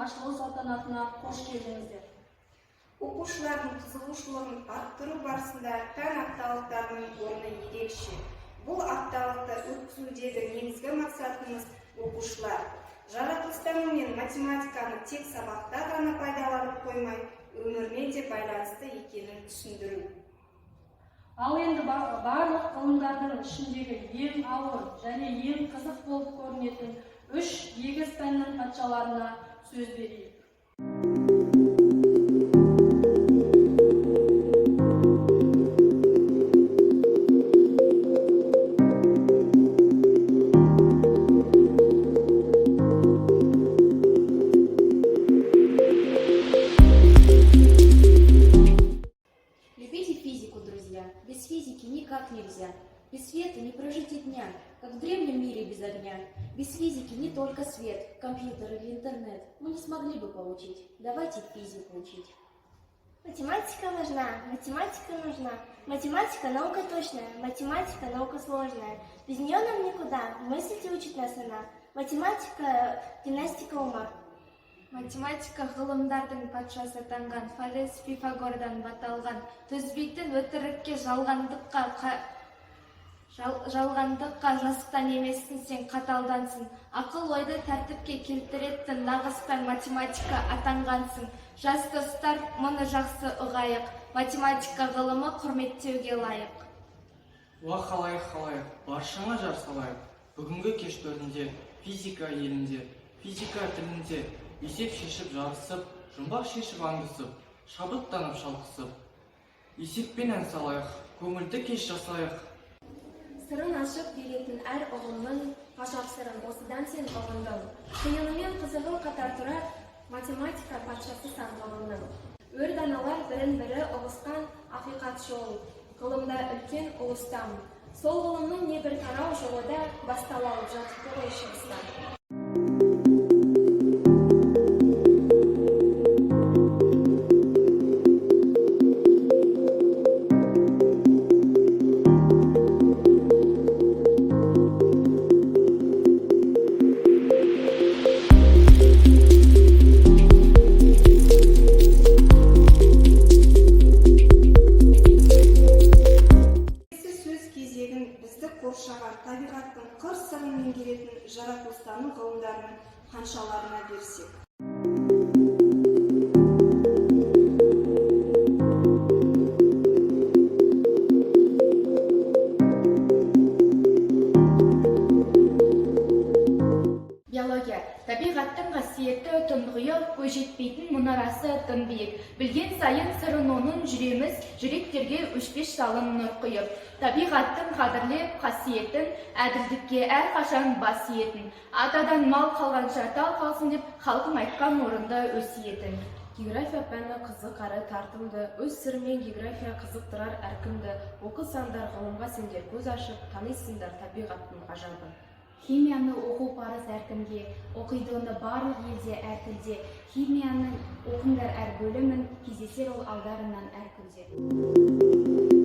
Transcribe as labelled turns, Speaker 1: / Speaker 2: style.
Speaker 1: ашылу салтанатына қош келдіңіздер.
Speaker 2: Оқушылардың қызығушылығын арттыру барысында пән апталықтарының орны ерекше. Бұл апталықты өткізудегі негізгі мақсатымыз оқушылар жаратылыстану мен математиканы тек сабақта ғана пайдаланып қоймай, өмірмен де байланысты екенін түсіндіру.
Speaker 1: Ал енді барлық ғылымдардың ішіндегі ең ауыр және ең қызық болып көрінетін 3 егіз пәннің патшаларына сөз берейік.
Speaker 3: Любите физику, друзья. Без физики никак нельзя. Без света не прожить и дня, как в древнем мире без огня. Без физики не только свет, компьютер или интернет мы не смогли бы получить. Давайте физику учить.
Speaker 4: Математика важна, математика нужна. Математика наука точная, математика наука сложная. Без нее нам никуда, мыслить и учить нас она. Математика гимнастика ума.
Speaker 5: Математика ғылымдардың патшасы атанған Фалес Пифагордан баталған, төзбейтін өтірікке жалғандыққа жасықтан емессің, сен қаталдансың. Ақыл ойды тәртіпке келтіретін нағыз пән математика атанғансың. Жас достар, мұны жақсы ұғайық, математика ғылымы құрметтеуге лайық.
Speaker 6: Уа халайық, баршаңа жар салайық. Бүгінгі кеш төрінде физика елінде, физика тілінде есеп шешіп жарысып, жұмбақ шешіп аңдысып, шабыттанып шалқысып. Есеппен ән салайық, көңілді кеш жасайық.
Speaker 7: Сырын ашып беретін әр ұғымның ғажап сырын осыдан сен ұғындың. Қиыны мен қызығын қатар тұра, математика патшасы сан ғылымның. Өр даналар бірін-бірі ұғысқан ақиқат жол, ғылымда үлкен ұлыстан. Сол ғылымның небір тарау жолы да басталып жатыпты ғой шығыстан.
Speaker 2: Бізді қоршаған табиғаттың қыр сырын меңгеретін жаратылыстану ғылымдарының қаншаларына берсек.
Speaker 5: Биология. Табиғаттың қасиетті тұнғиы, өжетпейтін мұнарасы тым биік. Білген сайын сырын оның жүреміз, жүректерге өшпес жалын нұр құйып. Табиғаттың қадірлеп қасиетін, әділдікке әрқашан бас иетін. Атадан мал қалғанша тал қалсын деп, халқың айтқан орында өсиетін.
Speaker 7: География пәні қызық әрі тартымды, өз сырымен география қызықтырар әркімді. Оқысаңдар ғылымға сендер көз ашып, танисыңдар табиғаттың ғажабын.
Speaker 8: Химияны оқу парыз әркімге, оқиды оны барлық елде әр тілде. Химияның оқыңдар әр бөлімін, кездесер ол алдарынан әр күнде.